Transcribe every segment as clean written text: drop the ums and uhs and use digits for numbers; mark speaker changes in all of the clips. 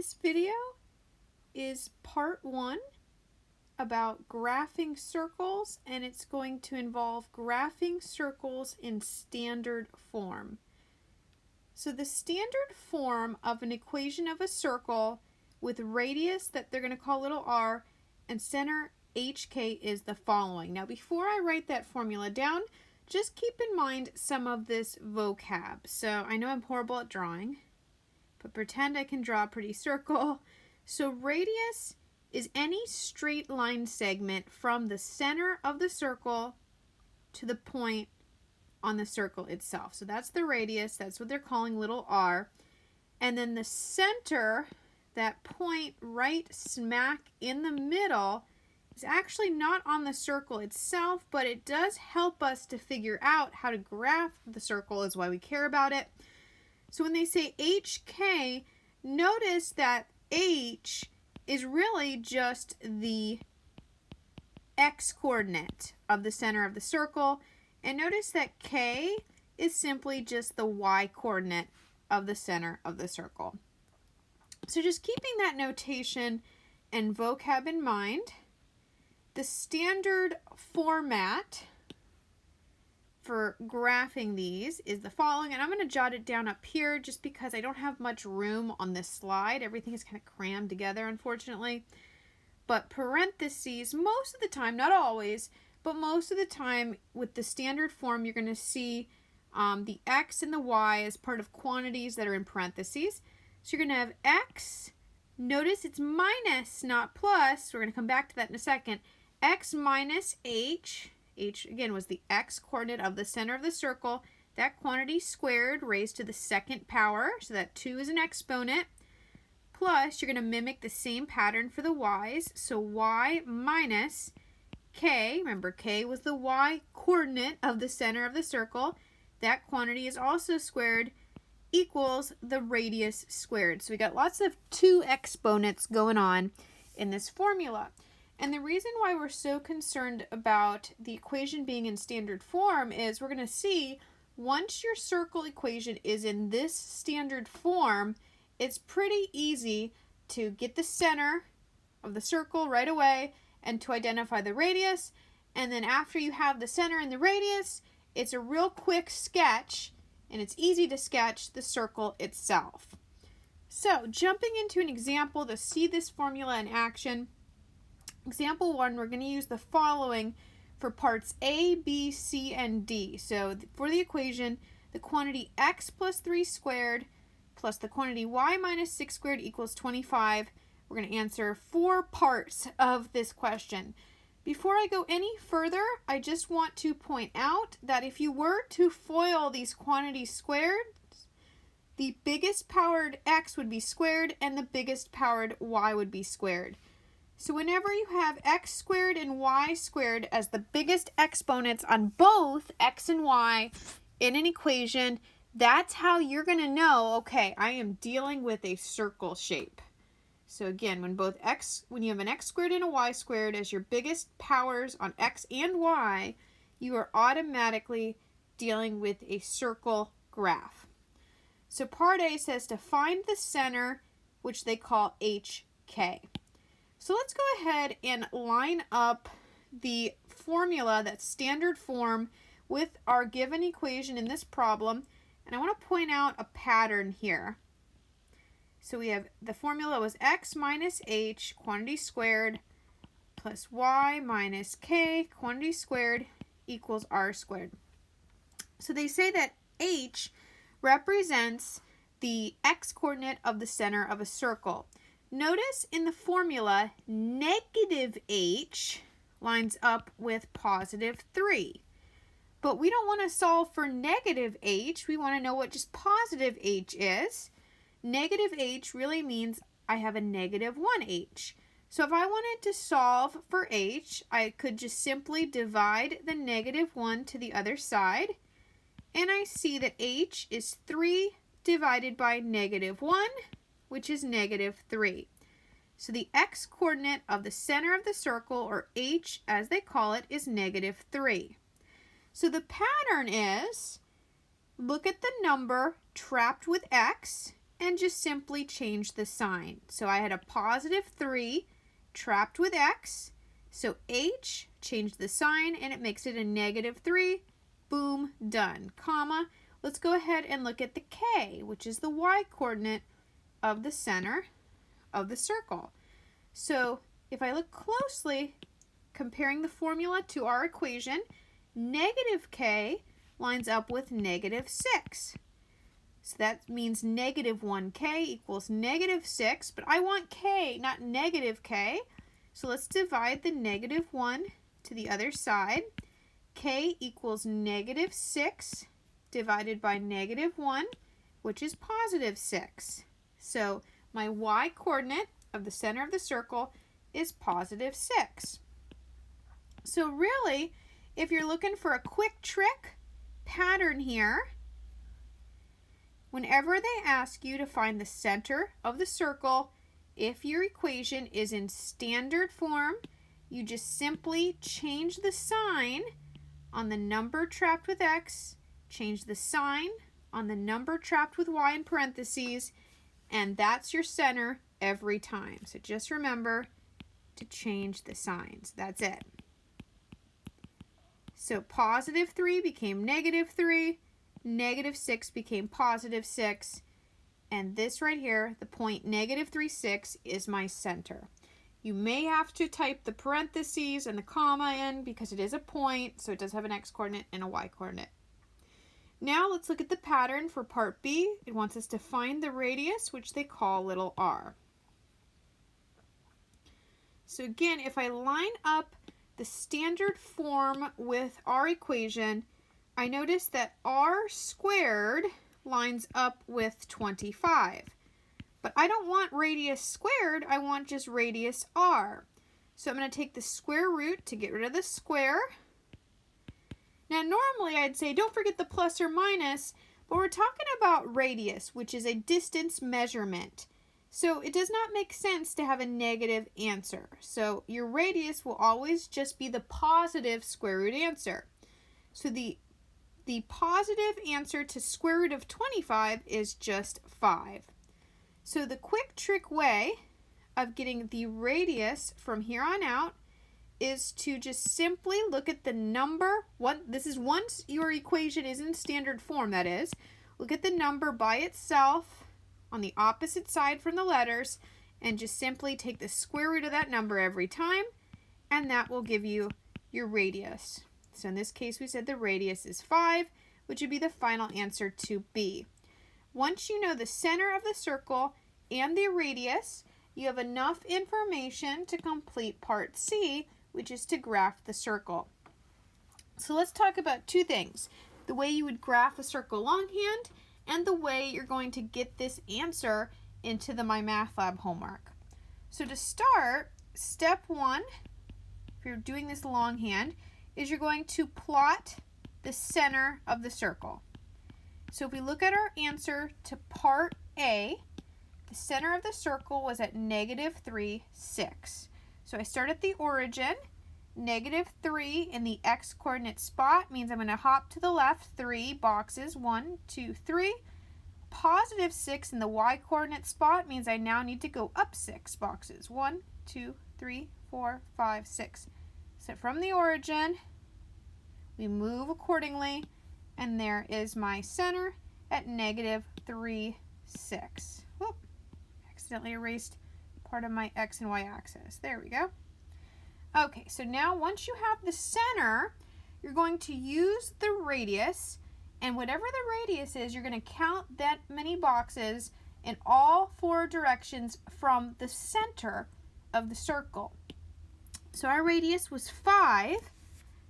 Speaker 1: This video is part 1 about graphing circles, and it's going to involve graphing circles in standard form. So the standard form of an equation of a circle with radius that they're going to call little r and center hk is the following. Now before I write that formula down, just keep in mind some of this vocab. So I know I'm horrible at drawing, but pretend I can draw a pretty circle. So radius is any straight line segment from the center of the circle to the point on the circle itself. So that's the radius, that's what they're calling little r. And then the center, that point right smack in the middle, is actually not on the circle itself, but it does help us to figure out how to graph the circle, is why we care about it. So when they say HK, notice that H is really just the X coordinate of the center of the circle, and notice that K is simply just the Y coordinate of the center of the circle. So just keeping that notation and vocab in mind, the standard format for graphing these is the following, and I'm going to jot it down up here just because I don't have much room on this slide. Everything is kind of crammed together, unfortunately. But parentheses, most of the time, not always, but most of the time with the standard form, you're going to see the x and the y as part of quantities that are in parentheses. So you're going to have x, notice it's minus, not plus. We're going to come back to that in a second. X minus h, h again was the x coordinate of the center of the circle, that quantity squared raised to the second power, so that 2 is an exponent, plus you're going to mimic the same pattern for the y's, so y minus k, remember k was the y coordinate of the center of the circle, that quantity is also squared, equals the radius squared. So we got lots of 2 exponents going on in this formula. And the reason why we're so concerned about the equation being in standard form is we're going to see once your circle equation is in this standard form, it's pretty easy to get the center of the circle right away and to identify the radius. And then after you have the center and the radius, it's a real quick sketch, and it's easy to sketch the circle itself. So jumping into an example to see this formula in action, example 1, we're going to use the following for parts A, B, C, and D. So for the equation, the quantity x plus 3 squared plus the quantity y minus 6 squared equals 25. We're going to answer 4 parts of this question. Before I go any further, I just want to point out that if you were to FOIL these quantities squared, the biggest powered x would be squared and the biggest powered y would be squared. So whenever you have x squared and y squared as the biggest exponents on both x and y in an equation, that's how you're going to know, okay, I am dealing with a circle shape. So again, when you have an x squared and a y squared as your biggest powers on x and y, you are automatically dealing with a circle graph. So part A says to find the center, which they call HK. So let's go ahead and line up the formula, that standard form, with our given equation in this problem. And I want to point out a pattern here. So we have the formula was x minus h, quantity squared, plus y minus k, quantity squared, equals r squared. So they say that h represents the x coordinate of the center of a circle. Notice in the formula, negative h lines up with positive 3. But we don't want to solve for negative h. We want to know what just positive h is. Negative h really means I have a negative 1h. So if I wanted to solve for h, I could just simply divide the negative 1 to the other side. And I see that h is 3 divided by negative 1, which is negative 3. So the x coordinate of the center of the circle, or h as they call it, is negative 3. So the pattern is, look at the number trapped with x, and just simply change the sign. So I had a positive 3 trapped with X. So H, change the sign, and it makes it a negative 3. Boom, done. Comma. Let's go ahead and look at the K, which is the Y coordinate of the center of the circle. So if I look closely, comparing the formula to our equation, negative K lines up with negative 6. So that means negative 1K equals negative 6, but I want K, not negative K. So let's divide the negative 1 to the other side. K equals negative 6 divided by negative 1, which is positive 6. So my Y coordinate of the center of the circle is positive 6. So really, if you're looking for a quick trick pattern here, whenever they ask you to find the center of the circle, if your equation is in standard form, you just simply change the sign on the number trapped with X, change the sign on the number trapped with Y in parentheses, and that's your center every time. So just remember to change the signs. That's it. So positive 3 became negative 3, negative 6 became positive 6, and this right here, the point negative 3, 6, is my center. You may have to type the parentheses and the comma in because it is a point, so it does have an X coordinate and a Y coordinate. Now let's look at the pattern for part B. It wants us to find the radius, which they call little r. So again, if I line up the standard form with our equation, I notice that r squared lines up with 25. But I don't want radius squared, I want just radius r. So I'm going to take the square root to get rid of the square. Now normally I'd say don't forget the plus or minus, but we're talking about radius, which is a distance measurement. So it does not make sense to have a negative answer. So your radius will always just be the positive square root answer. So the positive answer to square root of 25 is just 5. So the quick trick way of getting the radius from here on out is to just simply look at the number. This is once your equation is in standard form, that is. Look at the number by itself on the opposite side from the letters and just simply take the square root of that number every time, and that will give you your radius. So in this case, we said the radius is 5, which would be the final answer to B. Once you know the center of the circle and the radius, you have enough information to complete part C, which is to graph the circle. So let's talk about two things: the way you would graph a circle longhand and the way you're going to get this answer into the My Math Lab homework. So to start, step 1, if you're doing this longhand, is you're going to plot the center of the circle. So if we look at our answer to part A, the center of the circle was at negative 3, 6. So I start at the origin. Negative 3 in the X coordinate spot means I'm going to hop to the left 3 boxes, 1, 2, 3. Positive 6 in the Y coordinate spot means I now need to go up 6 boxes, 1, 2, 3, 4, 5, 6. So from the origin, we move accordingly, and there is my center at negative 3, 6. Whoop, accidentally erased part of my X and Y axis. There we go. Okay, so now once you have the center, you're going to use the radius, and whatever the radius is, you're going to count that many boxes in all 4 directions from the center of the circle. So our radius was 5.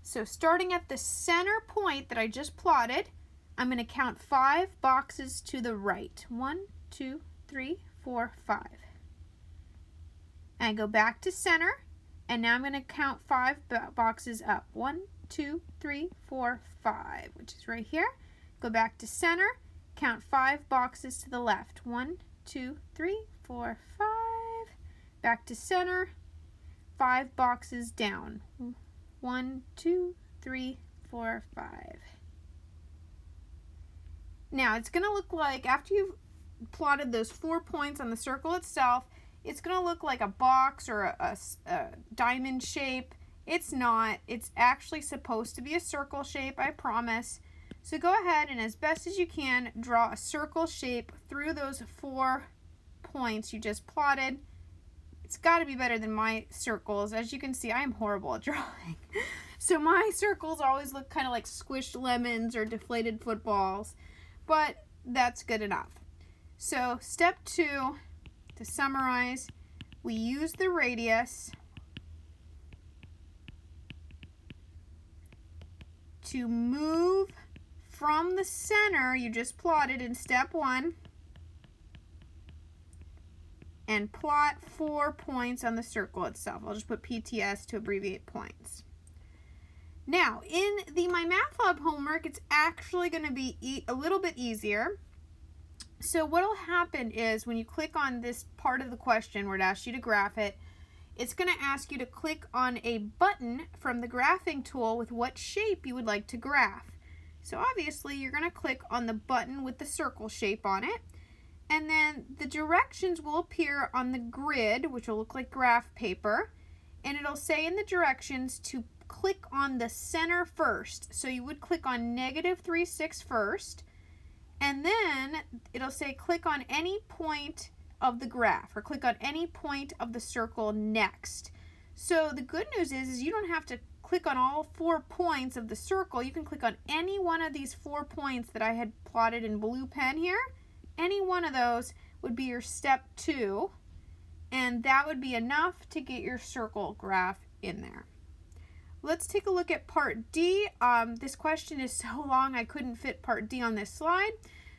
Speaker 1: So starting at the center point that I just plotted, I'm going to count 5 boxes to the right. 1, 2, 3, 4, 5. And I go back to center, and now I'm going to count 5 boxes up. 1, 2, 3, 4, 5, which is right here. Go back to center, count 5 boxes to the left. 1, 2, 3, 4, 5. Back to center, 5 boxes down. 1, 2, 3, 4, 5. Now it's going to look like after you've plotted those 4 points on the circle itself, it's going to look like a box or a diamond shape. It's not. It's actually supposed to be a circle shape, I promise. So go ahead and as best as you can, draw a circle shape through those 4 points you just plotted. It's got to be better than my circles. As you can see, I am horrible at drawing. So my circles always look kind of like squished lemons or deflated footballs, but that's good enough. So step 2, to summarize, we use the radius to move from the center you just plotted in step 1 and plot 4 points on the circle itself. I'll just put PTS to abbreviate points. Now, in the My Math Lab homework, it's actually going to be a little bit easier. So what will happen is when you click on this part of the question where it asks you to graph it, it's going to ask you to click on a button from the graphing tool with what shape you would like to graph. So obviously you're going to click on the button with the circle shape on it, and then the directions will appear on the grid, which will look like graph paper, and it'll say in the directions to click on the center first. So you would click on -3, 6 first, and then it'll say click on any point of the graph or click on any point of the circle next. So the good news is you don't have to click on all 4 points of the circle. You can click on any one of these 4 points that I had plotted in blue pen here. Any one of those would be your step 2, and that would be enough to get your circle graph in there. Let's take a look at part D. This question is so long I couldn't fit part D on this slide.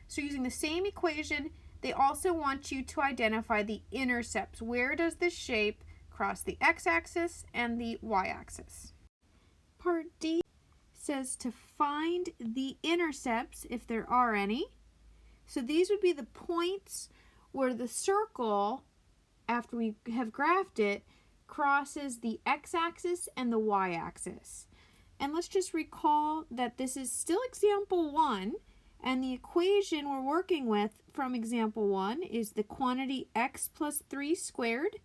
Speaker 1: So using the same equation, they also want you to identify the intercepts. Where does this shape cross the x-axis and the y-axis? Part D says to find the intercepts if there are any. So these would be the points where the circle, after we have graphed it, crosses the x-axis and the y-axis. And let's just recall that this is still example 1, and the equation we're working with from example 1 is the quantity x plus 3 squared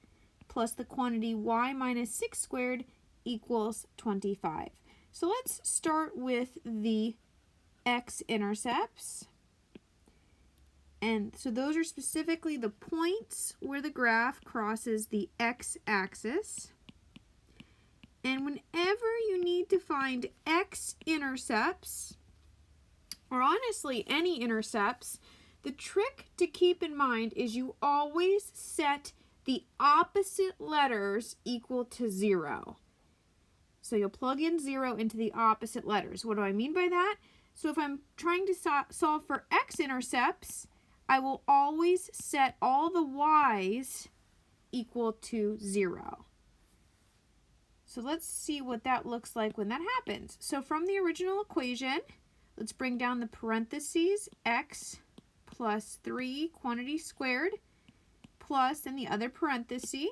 Speaker 1: plus the quantity y minus 6 squared equals 25. So let's start with the x-intercepts. And so those are specifically the points where the graph crosses the x-axis. And whenever you need to find x-intercepts, or honestly any intercepts, the trick to keep in mind is you always set the opposite letters equal to 0. So you'll plug in 0 into the opposite letters. What do I mean by that? So if I'm trying to solve for x-intercepts, I will always set all the y's equal to 0. So let's see what that looks like when that happens. So from the original equation, let's bring down the parentheses, x plus 3 quantity squared plus in the other parenthesis.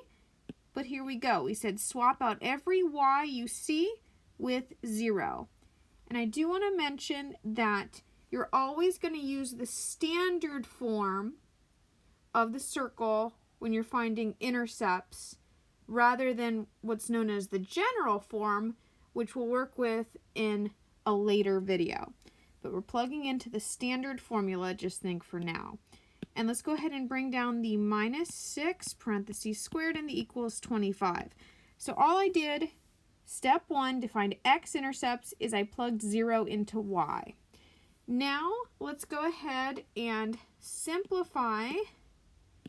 Speaker 1: But here we go. We said swap out every y you see with 0. And I do want to mention that you're always going to use the standard form of the circle when you're finding intercepts rather than what's known as the general form, which we'll work with in a later video. But we're plugging into the standard formula, just think for now. And let's go ahead and bring down the minus 6 parentheses squared and the equals 25. So all I did, step 1 to find x-intercepts, is I plugged 0 into y. Now let's go ahead and simplify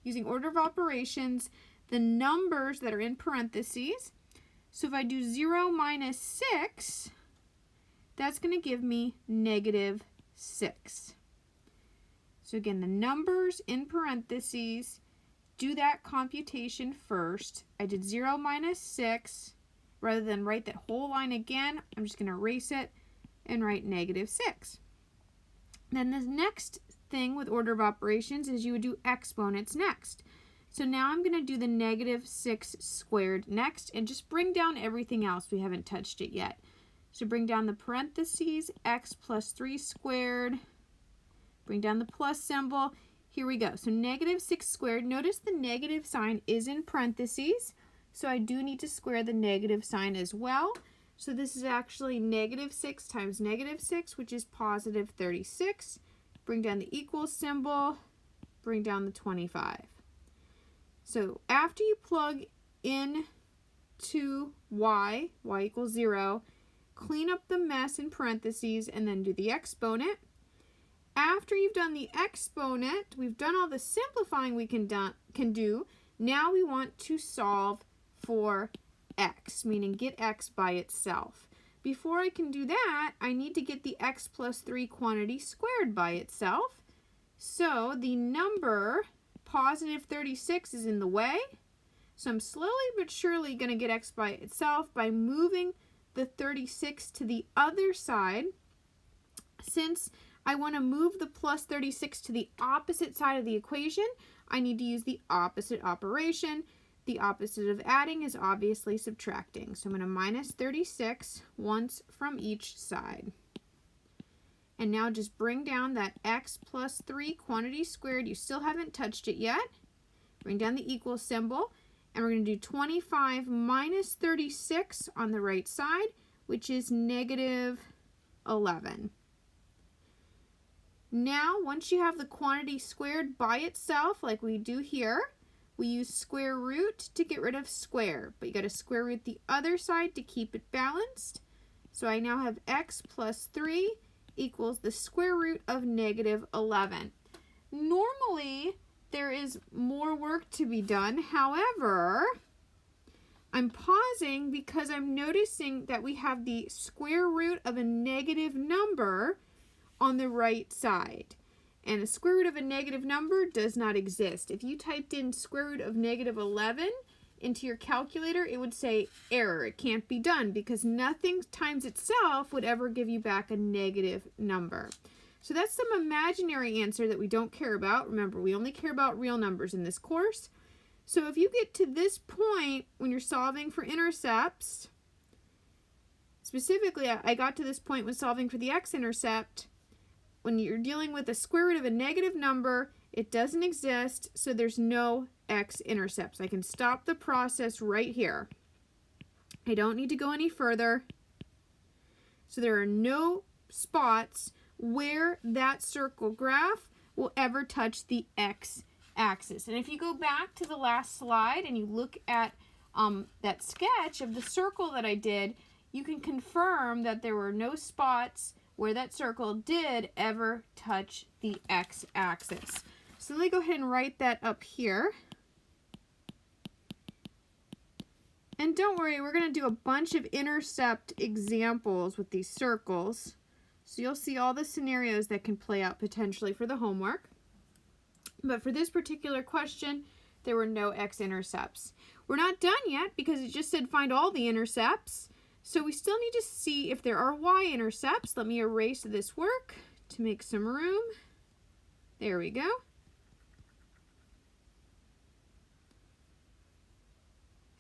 Speaker 1: using order of operations the numbers that are in parentheses. So if I do 0 minus 6, that's going to give me -6. So again, the numbers in parentheses, do that computation first. I did 0 minus 6. Rather than write that whole line again, I'm just going to erase it and write -6. Then the next thing with order of operations is you would do exponents next. So now I'm going to do the -6 squared next and just bring down everything else. We haven't touched it yet. So bring down the parentheses, x plus 3 squared, bring down the plus symbol. here we go. So negative 6 squared. Notice the negative sign is in parentheses, so I do need to square the negative sign as well. So this is actually negative 6 times negative 6, which is positive 36. Bring down the equal symbol, bring down the 25. So after you plug in to y equals 0, clean up the mess in parentheses and then do the exponent. After you've done the exponent, we've done all the simplifying we can do. Now we want to solve for x, meaning get x by itself. Before I can do that, I need to get the x plus 3 quantity squared by itself. So the number positive 36 is in the way. So I'm slowly but surely going to get x by itself by moving the 36 to the other side. Since I want to move the plus 36 to the opposite side of the equation, I need to use the opposite operation. The opposite of adding is obviously subtracting. So I'm going to minus 36 once from each side. And now just bring down that x plus 3 quantity squared. You still haven't touched it yet. Bring down the equal symbol. And we're going to do 25 minus 36 on the right side, which is negative 11. Now, once you have the quantity squared by itself, like we do here, we use square root to get rid of square. But you got to square root the other side to keep it balanced. So I now have x plus 3 equals the square root of negative 11. Normally, there is more work to be done. However, I'm pausing because I'm noticing that we have the square root of a negative number on the right side. And a square root of a negative number does not exist. If you typed in square root of negative 11 into your calculator, it would say error. It can't be done because nothing times itself would ever give you back a negative number. So that's some imaginary answer that we don't care about. Remember, we only care about real numbers in this course. So if you get to this point when you're solving for intercepts, specifically I got to this point when solving for the x-intercept, when you're dealing with a square root of a negative number, it doesn't exist, so there's no x-intercepts. I can stop the process right here. I don't need to go any further. So there are no spots where that circle graph will ever touch the x-axis. And if you go back to the last slide and you look at that sketch of the circle that I did, you can confirm that there were no spots where that circle did ever touch the x-axis. So let me go ahead and write that up here. And don't worry, we're going to do a bunch of intercept examples with these circles. So you'll see all the scenarios that can play out potentially for the homework. But for this particular question, there were no x-intercepts. We're not done yet because it just said find all the intercepts. So we still need to see if there are y-intercepts. Let me erase this work to make some room. There we go.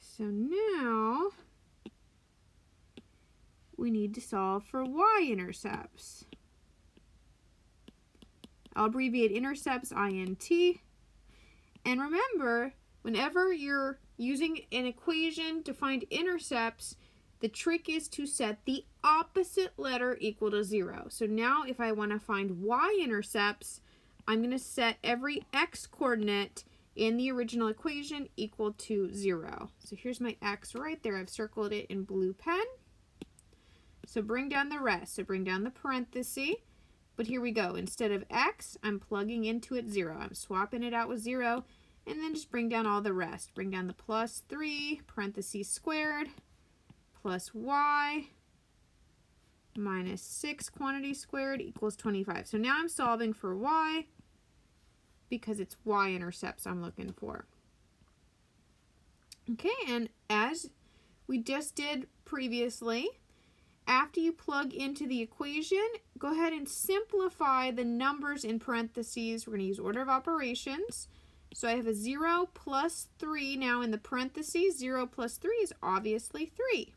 Speaker 1: So now we need to solve for y-intercepts. I'll abbreviate intercepts INT. And remember, whenever you're using an equation to find intercepts, the trick is to set the opposite letter equal to 0. So now if I want to find y-intercepts, I'm going to set every x-coordinate in the original equation equal to 0. So here's my x right there. I've circled it in blue pen. So bring down the rest. So bring down the parenthesis. But here we go. Instead of x, I'm plugging into it 0. I'm swapping it out with 0. And then just bring down all the rest. Bring down the plus 3, parentheses squared, plus y minus 6 quantity squared equals 25. So now I'm solving for y because it's y-intercepts I'm looking for. Okay, and as we just did previously, after you plug into the equation, go ahead and simplify the numbers in parentheses. We're going to use order of operations. So I have a 0 plus 3 now in the parentheses. 0 plus 3 is obviously 3.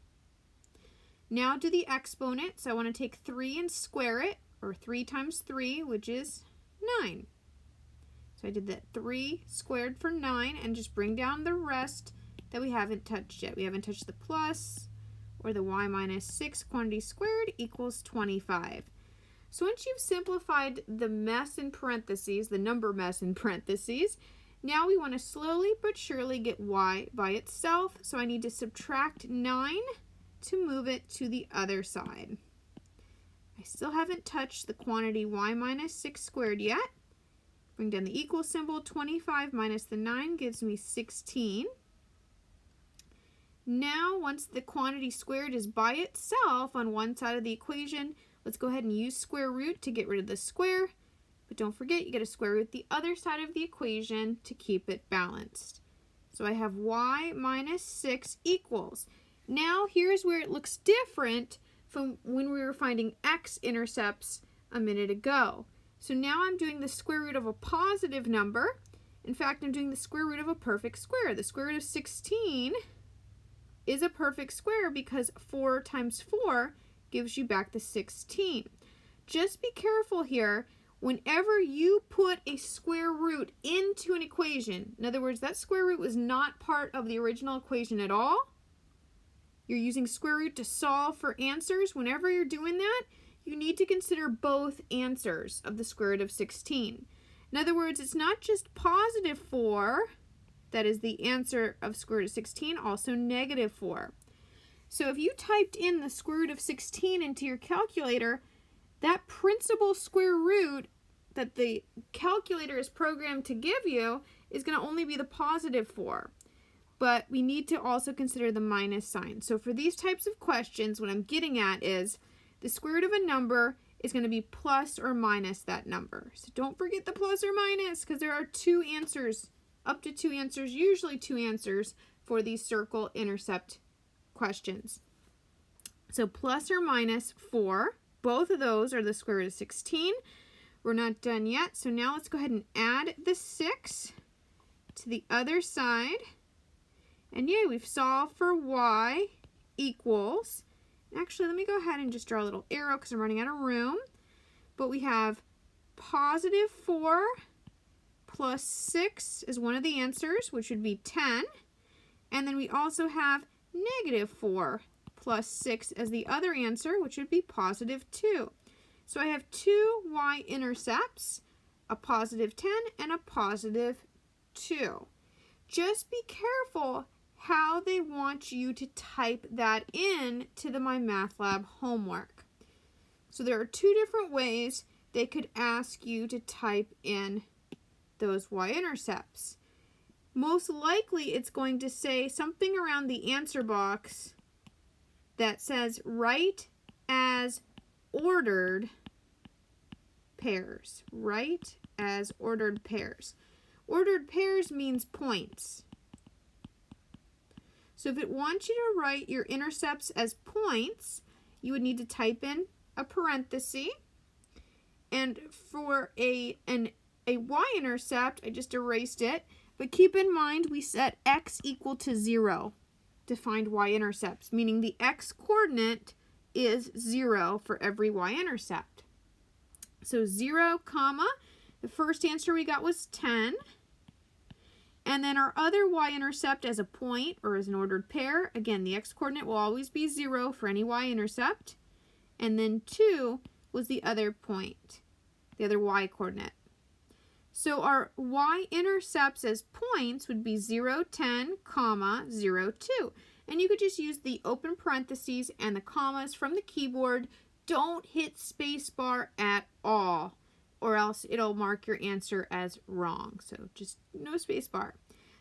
Speaker 1: Now do the exponent. So I want to take 3 and square it, or 3 times 3, which is 9. So I did that 3 squared for 9 and just bring down the rest that we haven't touched yet. We haven't touched the plus or the y minus 6 quantity squared equals 25. So once you've simplified the mess in parentheses, the number mess in parentheses, now we want to slowly but surely get y by itself. So I need to subtract 9 to move it to the other side. I still haven't touched the quantity y minus 6 squared yet. Bring down the equal symbol. 25 minus the 9 gives me 16. Now, once the quantity squared is by itself on one side of the equation, let's go ahead and use square root to get rid of the square. But don't forget, you got to square root the other side of the equation to keep it balanced. So I have y minus 6 equals. Now, here's where it looks different from when we were finding x-intercepts a minute ago. So now I'm doing the square root of a positive number. In fact, I'm doing the square root of a perfect square. The square root of 16 is a perfect square because 4 times 4 gives you back the 16. Just be careful here. Whenever you put a square root into an equation, in other words, that square root was not part of the original equation at all, you're using square root to solve for answers. Whenever you're doing that, you need to consider both answers of the square root of 16. In other words, it's not just positive 4, that is the answer of square root of 16, also negative 4. So if you typed in the square root of 16 into your calculator, that principal square root that the calculator is programmed to give you is going to only be the positive 4. But we need to also consider the minus sign. So for these types of questions, what I'm getting at is the square root of a number is going to be plus or minus that number. So don't forget the plus or minus, because there are 2 answers, up to 2 answers, usually 2 answers for these circle intercept questions. So plus or minus 4, both of those are the square root of 16. We're not done yet, so now let's go ahead and add the 6 to the other side. And yay, we've solved for y equals, actually let me go ahead and just draw a little arrow because I'm running out of room. But we have positive 4 plus 6 is one of the answers, which would be 10. And then we also have negative 4 plus 6 as the other answer, which would be positive 2. So I have 2 y-intercepts, a positive 10 and a positive 2. Just be careful how they want you to type that in to the MyMathLab homework. So there are 2 different ways they could ask you to type in those y-intercepts. Most likely it's going to say something around the answer box that says write as ordered pairs. Write as ordered pairs. Ordered pairs means points. So if it wants you to write your intercepts as points, you would need to type in a parenthesis. And for a y-intercept, I just erased it. But keep in mind, we set x equal to 0 to find y-intercepts, meaning the x-coordinate is 0 for every y-intercept. So 0, comma, the first answer we got was 10. And then our other y-intercept as a point or as an ordered pair, again, the x-coordinate will always be 0 for any y-intercept. And then 2 was the other point, the other y-coordinate. So our y-intercepts as points would be 0, 10, comma, 0, 2. And you could just use the open parentheses and the commas from the keyboard. Don't hit spacebar at all, or else it'll mark your answer as wrong. So just no spacebar.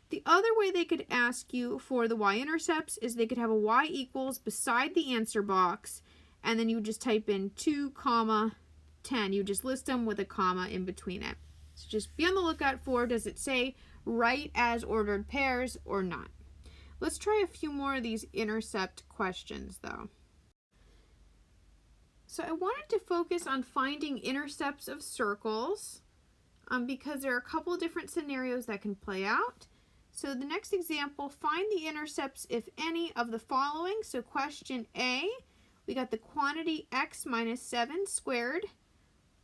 Speaker 1: The other way they could ask you for the y-intercepts is they could have a y equals beside the answer box, and then you would just type in 2, comma, 10. You just list them with a comma in between it. So just be on the lookout for, does it say write as ordered pairs or not? Let's try a few more of these intercept questions though. So I wanted to focus on finding intercepts of circles because there are a couple of different scenarios that can play out. So the next example, find the intercepts, if any, of the following. So question A, we got the quantity x minus 7 squared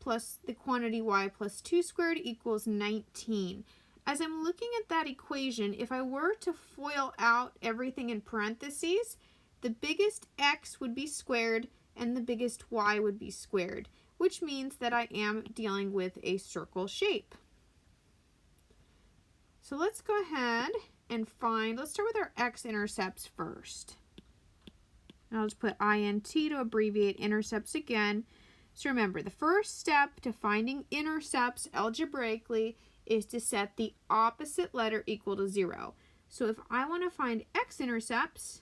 Speaker 1: plus the quantity y plus 2 squared equals 19. As I'm looking at that equation, if I were to FOIL out everything in parentheses, the biggest x would be squared and the biggest y would be squared, which means that I am dealing with a circle shape. So let's go ahead and let's start with our x-intercepts first. And I'll just put INT to abbreviate intercepts again. So remember, the first step to finding intercepts algebraically is to set the opposite letter equal to 0. So if I want to find x-intercepts,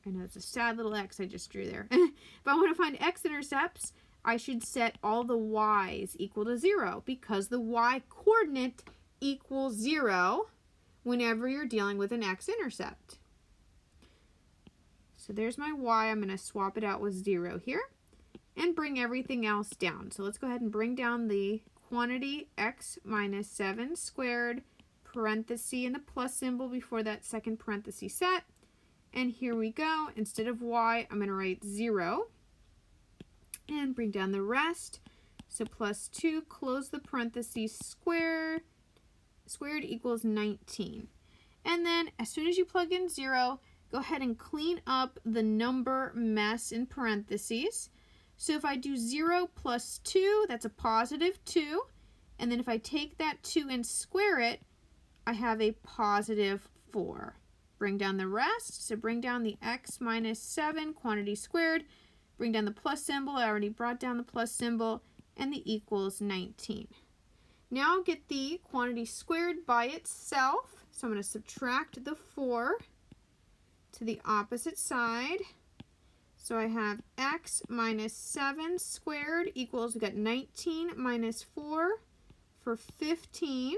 Speaker 1: I know it's a sad little X I just drew there. If I want to find x-intercepts, I should set all the y's equal to 0 because the y coordinate equals 0 whenever you're dealing with an x-intercept. So there's my y. I'm going to swap it out with 0 here and bring everything else down. So let's go ahead and bring down the quantity x minus 7 squared, parenthesis and the plus symbol before that second parenthesis set. And here we go. Instead of y, I'm going to write 0 and bring down the rest. So plus 2, close the parentheses, squared equals 19. And then as soon as you plug in 0, go ahead and clean up the number mess in parentheses. So if I do 0 plus 2, that's a positive 2. And then if I take that 2 and square it, I have a positive 4. Bring down the rest. So bring down the x minus 7, quantity squared. Bring down the plus symbol. I already brought down the plus symbol. And the equals 19. Now get the quantity squared by itself. So I'm going to subtract the 4 to the opposite side. So I have x minus 7 squared equals, we got 19 minus 4 for 15.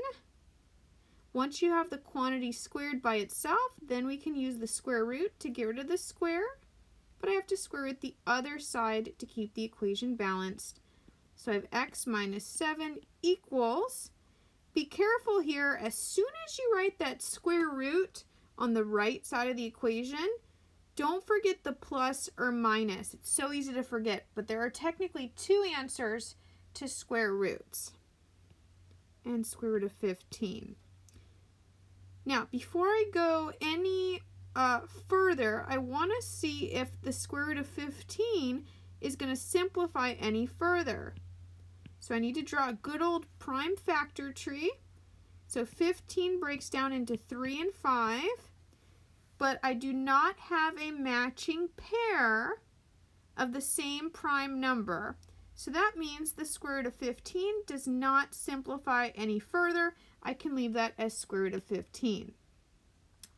Speaker 1: Once you have the quantity squared by itself, then we can use the square root to get rid of the square. But I have to square root the other side to keep the equation balanced. So I have x minus 7 equals, be careful here, as soon as you write that square root on the right side of the equation, don't forget the plus or minus. It's so easy to forget, but there are technically 2 answers to square roots. And square root of 15. Now, before I go any further, I want to see if the square root of 15 is going to simplify any further. So I need to draw a good old prime factor tree. So 15 breaks down into 3 and 5, but I do not have a matching pair of the same prime number. So that means the square root of 15 does not simplify any further. I can leave that as square root of 15.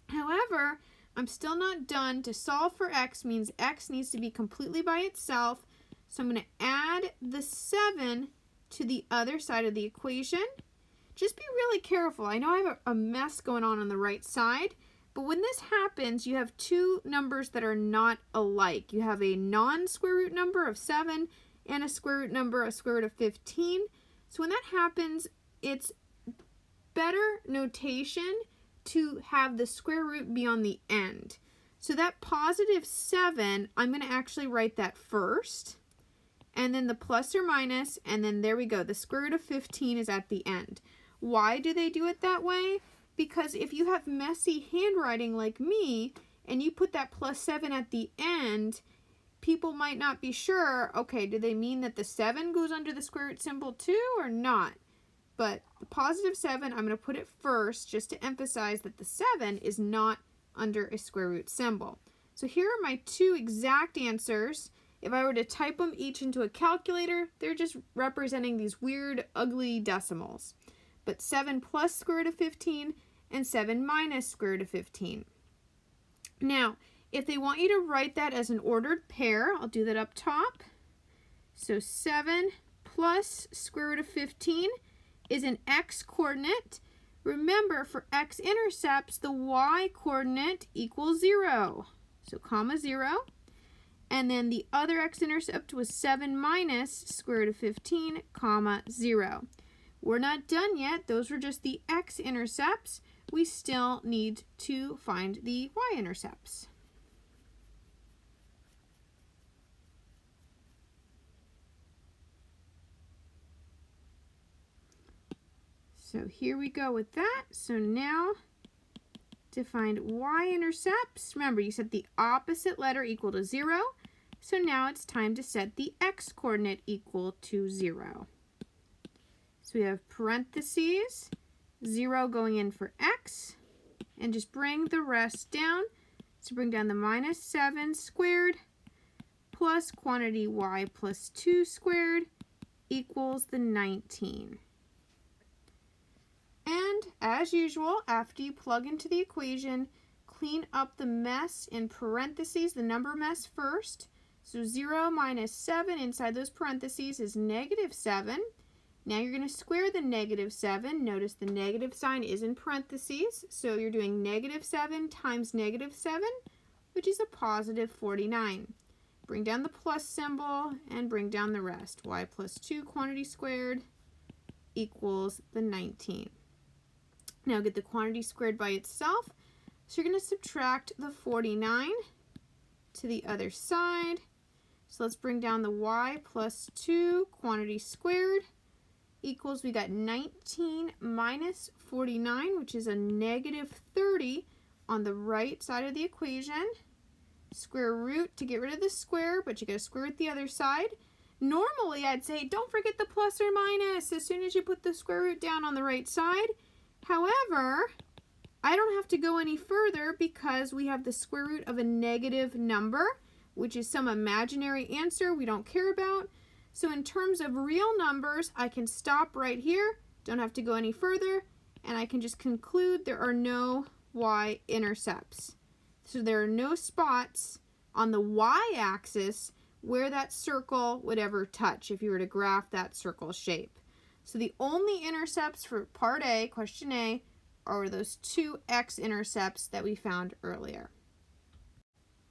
Speaker 1: However, I'm still not done. To solve for x means x needs to be completely by itself. So I'm going to add the 7 to the other side of the equation. Just be really careful. I know I have a mess going on the right side, but when this happens, you have 2 numbers that are not alike. You have a non-square root number of 7 and a square root number, a square root of 15. So when that happens, it's better notation to have the square root be on the end. So that positive 7, I'm going to actually write that first, and then the plus or minus, and then there we go. The square root of 15 is at the end. Why do they do it that way? Because if you have messy handwriting like me, and you put that plus 7 at the end, people might not be sure, okay, do they mean that the 7 goes under the square root symbol too or not? But the positive 7, I'm going to put it first just to emphasize that the 7 is not under a square root symbol. So here are my 2 exact answers. If I were to type them each into a calculator, they're just representing these weird, ugly decimals. But 7 plus square root of 15 and 7 minus square root of 15. Now, if they want you to write that as an ordered pair, I'll do that up top. So 7 plus square root of 15 is an x coordinate. Remember, for x-intercepts, the y coordinate equals 0. So comma 0. And then the other x-intercept was 7 minus square root of 15, comma 0. We're not done yet. Those were just the x-intercepts. We still need to find the y-intercepts. So here we go with that. So now to find y-intercepts, remember you set the opposite letter equal to 0. So now it's time to set the x-coordinate equal to 0. So we have parentheses, 0 going in for x, and just bring the rest down. So bring down the minus 7 squared plus quantity y plus 2 squared equals the 19. And as usual, after you plug into the equation, clean up the mess in parentheses, the number mess first. So 0 minus 7 inside those parentheses is negative 7. Now you're going to square the negative 7. Notice the negative sign is in parentheses, so you're doing negative 7 times negative 7, which is a positive 49. Bring down the plus symbol and bring down the rest. Y plus 2 quantity squared equals the 19. Now get the quantity squared by itself. So you're going to subtract the 49 to the other side. So let's bring down the y plus 2 quantity squared equals, we got 19 minus 49, which is a negative 30 on the right side of the equation. Square root to get rid of the square, but you got to square root the other side. Normally I'd say don't forget the plus or minus as soon as you put the square root down on the right side. However, I don't have to go any further because we have the square root of a negative number, which is some imaginary answer we don't care about. So in terms of real numbers, I can stop right here, don't have to go any further, and I can just conclude there are no y-intercepts. So there are no spots on the y-axis where that circle would ever touch if you were to graph that circle shape. So the only intercepts for part A, question A, are those two x-intercepts that we found earlier.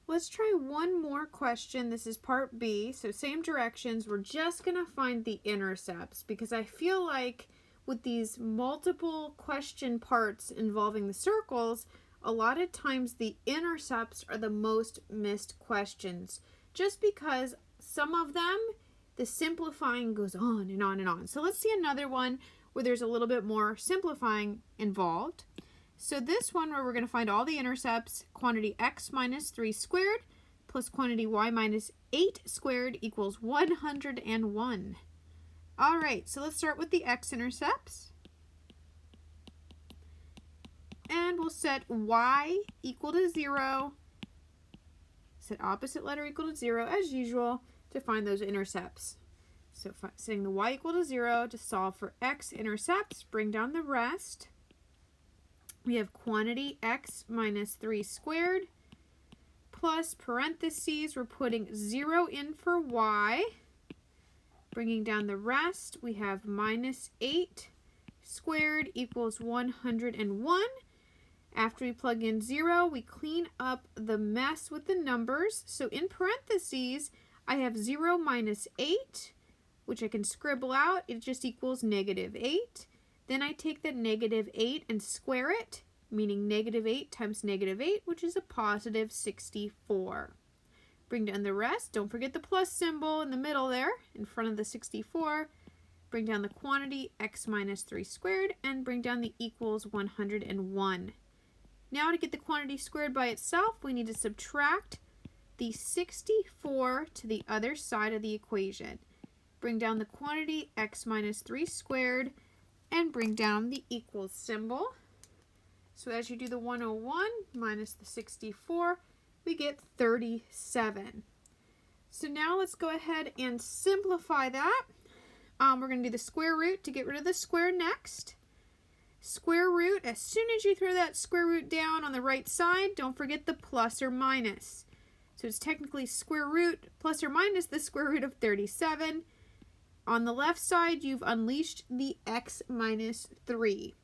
Speaker 1: Let's try one more question. This is part B, so same directions. We're just going to find the intercepts because I feel like with these multiple question parts involving the circles, a lot of times the intercepts are the most missed questions just because some of them, the simplifying goes on and on and on. So let's see another one where there's a little bit more simplifying involved. So this one where we're going to find all the intercepts, quantity x minus 3 squared plus quantity y minus 8 squared equals 101. All right, so let's start with the x-intercepts. And we'll set y equal to 0, set opposite letter equal to 0 as usual to find those intercepts. So setting the y equal to 0 to solve for x-intercepts, bring down the rest. We have quantity x minus 3 squared plus parentheses, we're putting 0 in for y. Bringing down the rest, we have minus 8 squared equals 101. After we plug in 0, we clean up the mess with the numbers. So in parentheses, I have 0 minus 8, which I can scribble out. It just equals negative 8. Then I take that negative 8 and square it, meaning negative 8 times negative 8, which is a positive 64. Bring down the rest. Don't forget the plus symbol in the middle there, in front of the 64. Bring down the quantity, x minus 3 squared, and bring down the equals 101. Now to get the quantity squared by itself, we need to subtract the 64 to the other side of the equation. Bring down the quantity, x minus 3 squared, and bring down the equals symbol. So as you do the 101 minus the 64, we get 37. So now let's go ahead and simplify that. We're going to do the square root to get rid of the square next. Square root, as soon as you throw that square root down on the right side, don't forget the plus or minus. So it's technically square root plus or minus the square root of 37. On the left side, you've unleashed the x minus 3.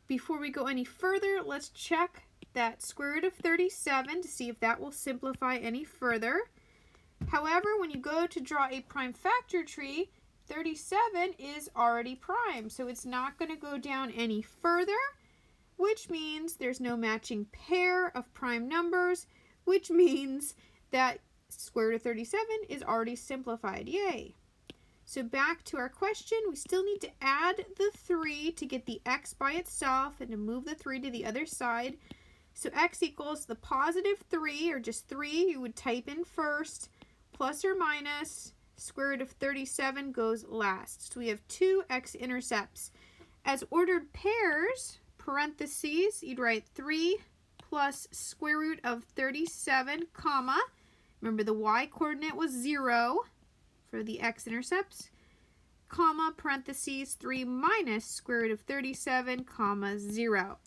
Speaker 1: Before we go any further, let's check that square root of 37 to see if that will simplify any further. However, when you go to draw a prime factor tree, 37 is already prime, so it's not going to go down any further, which means there's no matching pair of prime numbers, which means that square root of 37 is already simplified. Yay! So back to our question, we still need to add the 3 to get the x by itself and to move the 3 to the other side. So x equals the positive 3, or just 3, you would type in first, plus or minus, square root of 37 goes last. So we have 2 x-intercepts. As ordered pairs, parentheses, you'd write 3 plus square root of 37, comma. Remember the y-coordinate was 0 for the x-intercepts, comma, parentheses, 3 minus square root of 37, comma, 0.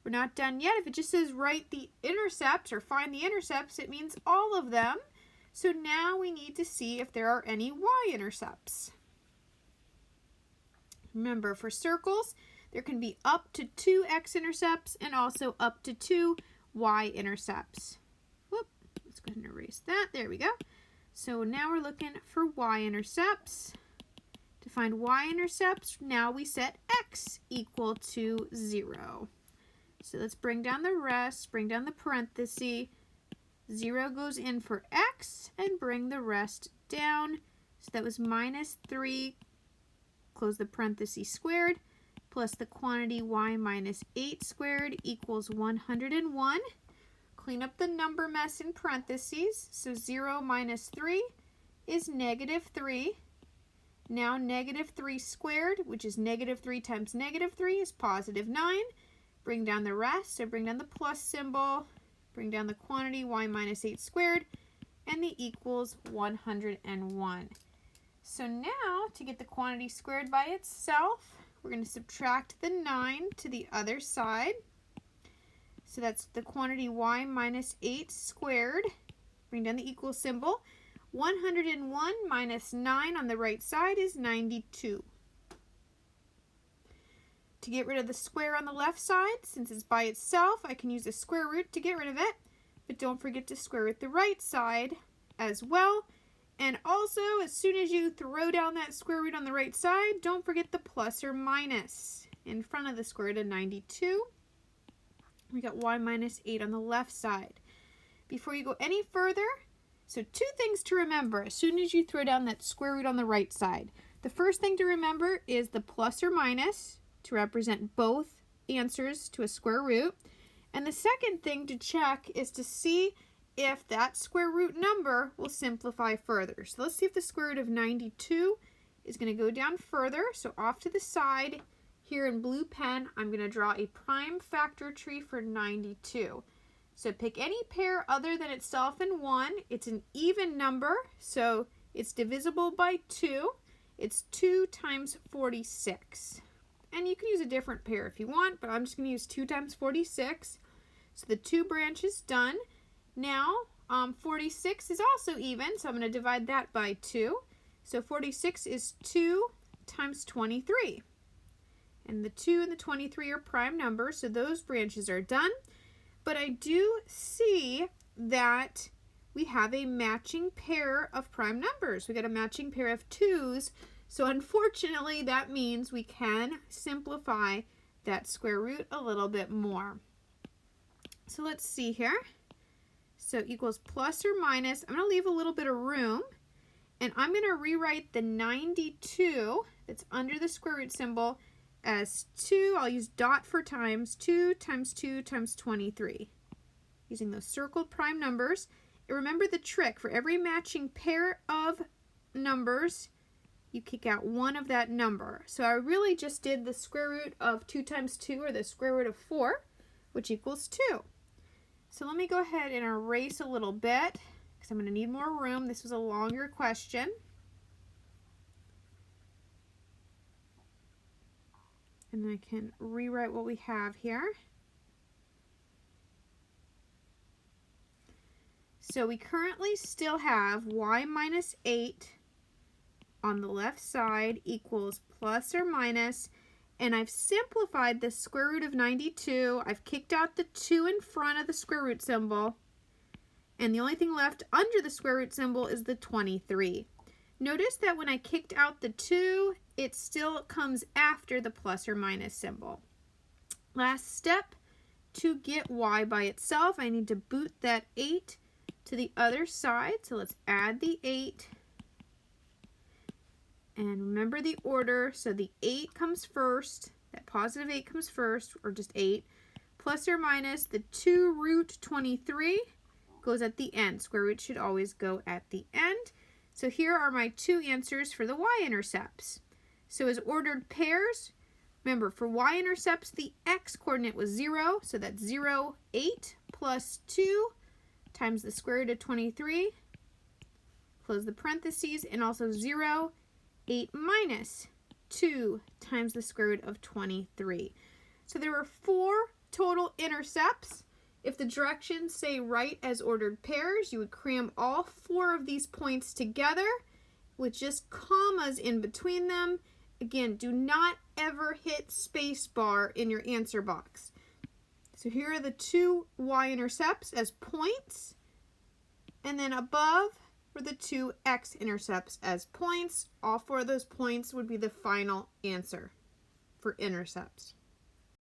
Speaker 1: We're not done yet. If it just says write the intercepts or find the intercepts, it means all of them. So now we need to see if there are any y-intercepts. Remember, for circles, there can be up to 2 x-intercepts and also up to 2 y-intercepts. Whoop, let's go ahead and erase that. There we go. So now we're looking for y-intercepts. To find y-intercepts, now we set x equal to 0. So let's bring down the rest, bring down the parenthesis. 0 goes in for x, and bring the rest down. So that was minus 3, close the parenthesis, squared, plus the quantity y minus 8 squared equals 101. Clean up the number mess in parentheses. So 0 minus 3 is negative 3. Now negative 3 squared, which is negative 3 times negative 3, is positive 9. Bring down the rest, so bring down the plus symbol, bring down the quantity y minus 8 squared, and the equals 101. So now, to get the quantity squared by itself, we're going to subtract the 9 to the other side. So that's the quantity y minus 8 squared. Bring down the equal symbol. 101 minus 9 on the right side is 92. To get rid of the square on the left side, since it's by itself, I can use a square root to get rid of it. But don't forget to square root the right side as well. And also, as soon as you throw down that square root on the right side, don't forget the plus or minus in front of the square root of 92. We got y minus 8 on the left side. Before you go any further, so 2 things to remember as soon as you throw down that square root on the right side. The first thing to remember is the plus or minus to represent both answers to a square root. And the second thing to check is to see if that square root number will simplify further. So let's see if the square root of 92 is going to go down further. So off to the side, here in blue pen, I'm going to draw a prime factor tree for 92. So pick any pair other than itself and 1. It's an even number, so it's divisible by 2. It's 2 times 46. And you can use a different pair if you want, but I'm just going to use 2 times 46. So the 2 branches done. Now, 46 is also even, so I'm going to divide that by 2. So 46 is 2 times 23. And the 2 and the 23 are prime numbers, so those branches are done. But I do see that we have a matching pair of prime numbers. We got a matching pair of 2's. So unfortunately, that means we can simplify that square root a little bit more. So let's see here. So equals plus or minus. I'm going to leave a little bit of room. And I'm going to rewrite the 92 that's under the square root symbol as 2. I'll use dot for times. 2 times 2 times 23. Using those circled prime numbers. And remember the trick. For every matching pair of numbers, you kick out one of that number. So I really just did the square root of 2 times 2, or the square root of 4, which equals 2. So let me go ahead and erase a little bit, because I'm going to need more room. This was a longer question. And I can rewrite what we have here. So we currently still have y minus 8 on the left side equals plus or minus, and I've simplified the square root of 92. I've kicked out the 2 in front of the square root symbol, and the only thing left under the square root symbol is the 23. Notice that when I kicked out the 2, it still comes after the plus or minus symbol. Last step, to get y by itself, I need to boot that 8 to the other side. So let's add the 8. And remember the order, so the 8 comes first, that positive 8 comes first, or just 8, plus or minus the 2 root 23 goes at the end. Square root should always go at the end. So here are my two answers for the y-intercepts. So as ordered pairs, remember for y-intercepts the x-coordinate was 0, so that's 0, 8 plus 2 times the square root of 23, close the parentheses, and also 0, 8 minus 2 times the square root of 23. So there were 4 total intercepts. If the directions say write as ordered pairs, you would cram all 4 of these points together with just commas in between them. Again, do not ever hit space bar in your answer box. So here are the 2 y-intercepts as points, and then above were the 2 x-intercepts as points. All 4 of those points would be the final answer for intercepts.